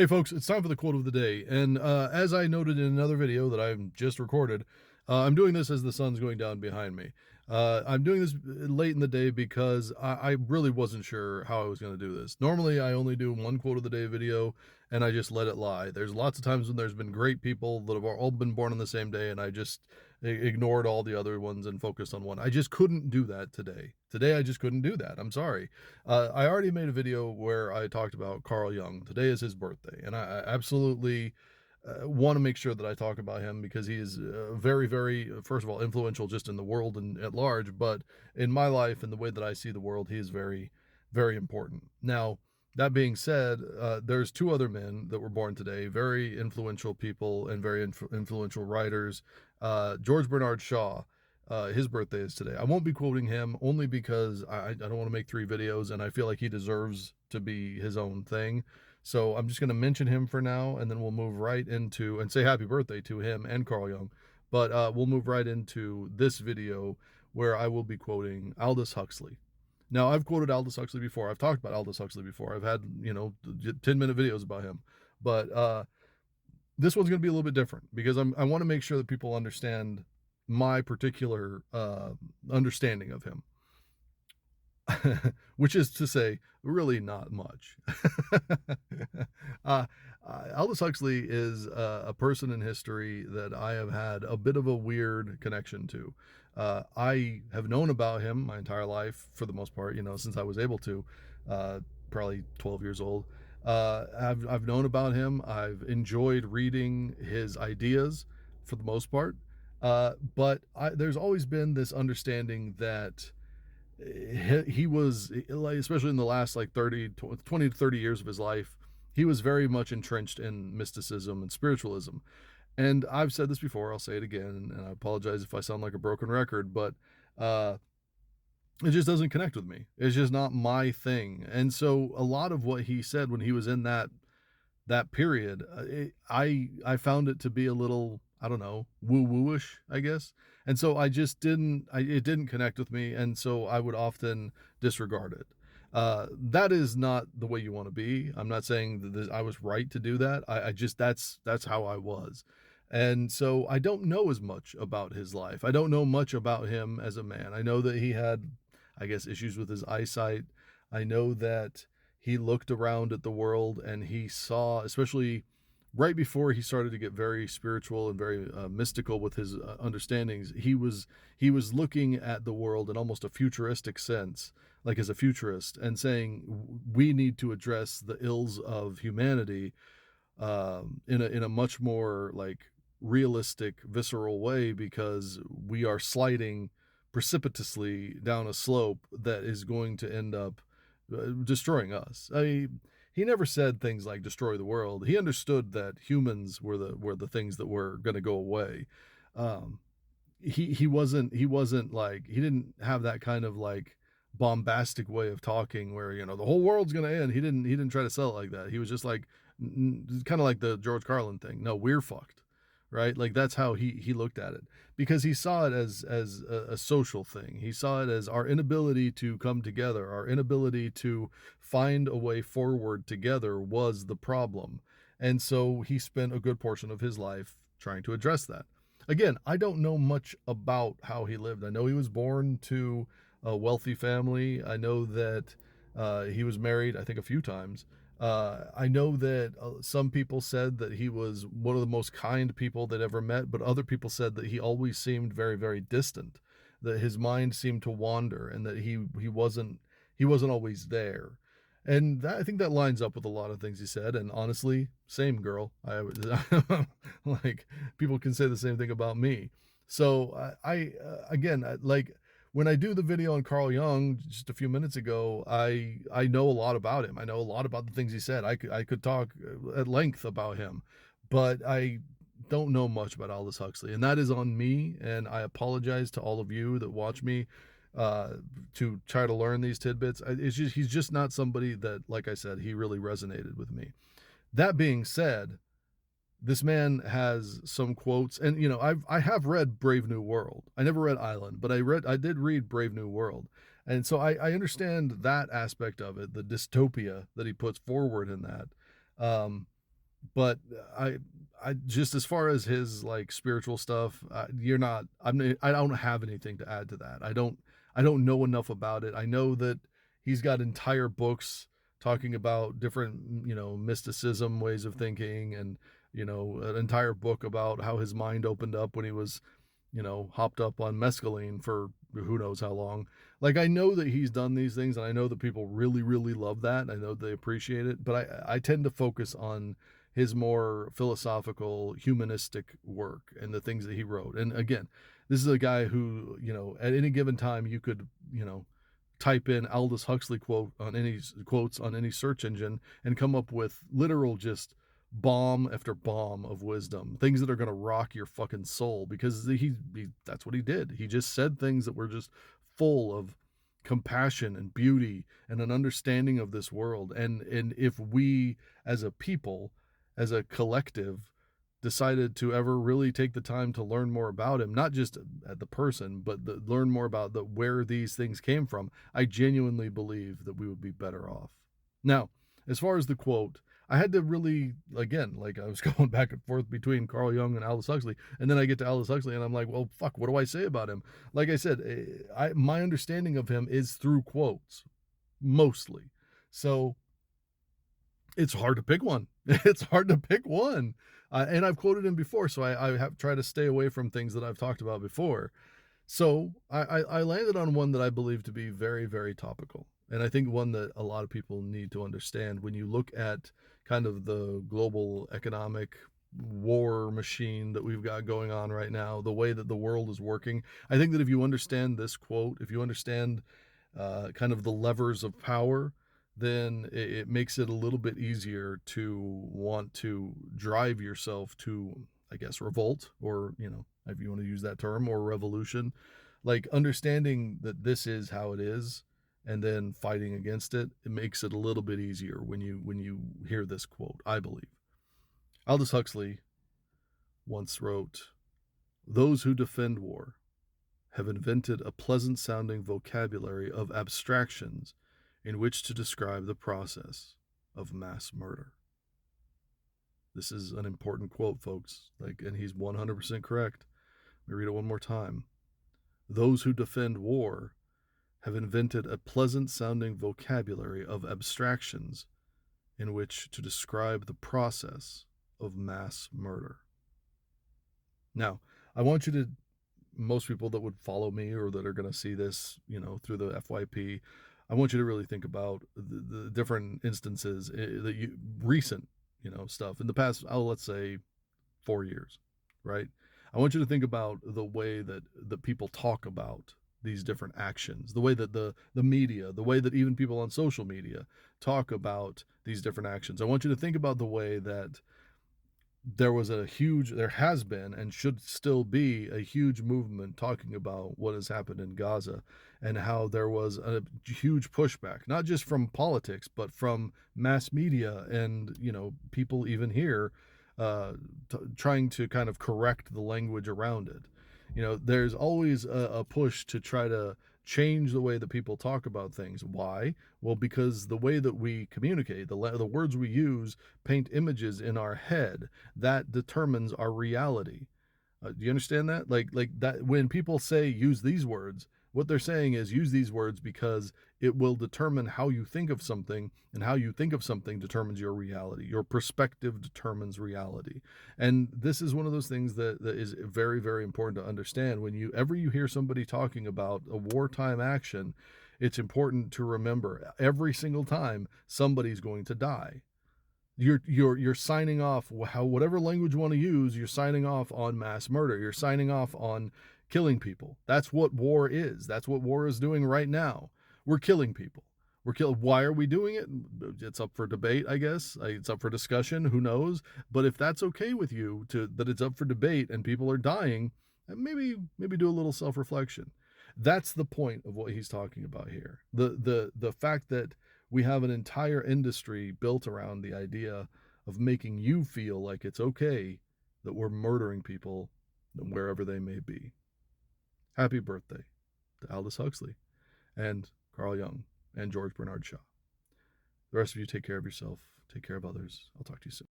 Hey folks, it's time for the quote of the day. And as I noted in another video that I've just recorded, I'm doing this as the sun's going down behind me. I'm doing this late in the day because I really wasn't sure how I was going to do this. Normally, I only do one quote of the day video and I just let it lie. There's lots of times when there's been great people that have all been born on the same day, and I just ignored all the other ones and focused on one. I just couldn't do that today. Today, I just couldn't do that. I'm sorry. I already made a video where I talked about Carl Jung. Today is his birthday, and I absolutely want to make sure that I talk about him because he is very, very, first of all, influential just in the world and at large, but in my life and the way that I see the world, he is very, very important. Now, that being said, there's two other men that were born today, very influential people and very influential writers. George Bernard Shaw, his birthday is today. I won't be quoting him only because I don't want to make three videos, and I feel like he deserves to be his own thing. So I'm just going to mention him for now, and then we'll move right into and say happy birthday to him and Carl Jung. But we'll move right into this video where I will be quoting Aldous Huxley. Now, I've quoted Aldous Huxley before. I've talked about Aldous Huxley before. I've had, 10-minute videos about him. But this one's going to be a little bit different because I want to make sure that people understand my particular understanding of him, which is to say, really not much. uh, Aldous Huxley is a person in history that I have had a bit of a weird connection to. I have known about him my entire life, for the most part, since I was able to, probably 12 years old. I've known about him. I've enjoyed reading his ideas for the most part. But there's always been this understanding that he was, like, especially in the last like 20 to 30 years of his life, he was very much entrenched in mysticism and spiritualism. And I've said this before, I'll say it again, and I apologize if I sound like a broken record, but uh, it just doesn't connect with me. It's just not my thing. And so a lot of what he said when he was in that period, I found it to be a little, I don't know, woo wooish, I guess. And so I just didn't, it didn't connect with me, and so I would often disregard it. That is not the way you want to be. I'm not saying that I was right to do that. I just that's how I was. And so I don't know as much about his life. I don't know much about him as a man. I know that he had, I guess, issues with his eyesight. I know that he looked around at the world and he saw, especially right before he started to get very spiritual and very mystical with his understandings, he was looking at the world in almost a futuristic sense, like as a futurist, and saying we need to address the ills of humanity in a much more like realistic, visceral way, because we are sliding precipitously down a slope that is going to end up destroying us. I mean, he never said things like destroy the world. He understood that humans were the things that were going to go away. Um, he wasn't like, he didn't have that kind of like bombastic way of talking where the whole world's going to end. He didn't try to sell it like that. He was just like kind of like the George Carlin thing. No, we're fucked, right? Like that's how he looked at it, because he saw it as a social thing. He saw it as our inability to come together, our inability to find a way forward together was the problem. And so he spent a good portion of his life trying to address that. Again, I don't know much about how he lived. I know he was born to a wealthy family. I know that he was married, I think, a few times. I know that some people said that he was one of the most kind people they'd ever met, but other people said that he always seemed very, very distant, that his mind seemed to wander, and that he wasn't always there. And I think that lines up with a lot of things he said. And honestly, same girl. Like, people can say the same thing about me. So again, like when I do the video on Carl Jung just a few minutes ago, I know a lot about him. I know a lot about the things he said. I could talk at length about him, but I don't know much about Aldous Huxley, and that is on me. And I apologize to all of you that watch me uh to try to learn these tidbits. He's just not somebody that, like I said, he really resonated with me. That being said, this man has some quotes, and I have read Brave New World. I never read Island, but I did read Brave New World. And so I understand that aspect of it, the dystopia that he puts forward in that. But I I just as far as his, like, spiritual stuff, you're not I don't have anything to add to that. I don't know enough about it. I know that he's got entire books talking about different, mysticism, ways of thinking, and, an entire book about how his mind opened up when he was, hopped up on mescaline for who knows how long. Like, I know that he's done these things, and I know that people really, really love that. I know they appreciate it, but I tend to focus on his more philosophical, humanistic work and the things that he wrote. And again, this is a guy who, at any given time you could, type in Aldous Huxley quotes on any search engine and come up with literal just bomb after bomb of wisdom, things that are going to rock your fucking soul because that's what he did. He just said things that were just full of compassion and beauty and an understanding of this world. And if we as a people, as a collective, decided to ever really take the time to learn more about him, not just at the person, but learn more about where these things came from, I genuinely believe that we would be better off. Now, as far as the quote, I had to really, again, like I was going back and forth between Carl Jung and Aldous Huxley, and then I get to Aldous Huxley, and I'm like, well, fuck, what do I say about him? Like I said, my understanding of him is through quotes, mostly. So it's hard to pick one. It's hard to pick one. And I've quoted him before, so I have tried to stay away from things that I've talked about before. So I landed on one that I believe to be very, very topical. And I think one that a lot of people need to understand when you look at kind of the global economic war machine that we've got going on right now, the way that the world is working. I think that if you understand this quote, if you understand kind of the levers of power, then it makes it a little bit easier to want to drive yourself to, I guess, revolt, or, if you want to use that term, or revolution. Like understanding that this is how it is and then fighting against it, it makes it a little bit easier when you hear this quote, I believe. Aldous Huxley once wrote, "Those who defend war have invented a pleasant sounding vocabulary of abstractions in which to describe the process of mass murder." This is an important quote, folks. And he's 100% correct. Let me read it one more time. "Those who defend war have invented a pleasant sounding vocabulary of abstractions in which to describe the process of mass murder." Now, I want you to, most people that would follow me or that are going to see this, through the FYP, I want you to really think about the different instances that recent, stuff in the past, let's say 4 years, right? I want you to think about the way that the people talk about these different actions, the way that the media, the way that even people on social media talk about these different actions. I want you to think about the way that there has been and should still be a huge movement talking about what has happened in Gaza, and how there was a huge pushback, not just from politics, but from mass media and, people even here, uh, trying to kind of correct the language around it. There's always a push to try to change the way that people talk about things. Why? Well, because the way that we communicate, the words we use paint images in our head that determines our reality. Do you understand that? Like that when people say use these words, what they're saying is use these words because it will determine how you think of something, and how you think of something determines your reality. Your perspective determines reality. And this is one of those things that is very, very important to understand. When you hear somebody talking about a wartime action, it's important to remember every single time somebody's going to die. You're signing off, whatever language you want to use, you're signing off on mass murder. You're signing off on killing people. That's what war is. That's what war is doing right now. We're killing people. Why are we doing it? It's up for debate, I guess. It's up for discussion. Who knows? But if that's okay with you, that it's up for debate and people are dying, maybe do a little self-reflection. That's the point of what he's talking about here. The fact that we have an entire industry built around the idea of making you feel like it's okay that we're murdering people wherever they may be. Happy birthday to Aldous Huxley and Carl Jung and George Bernard Shaw. The rest of you take care of yourself, take care of others. I'll talk to you soon.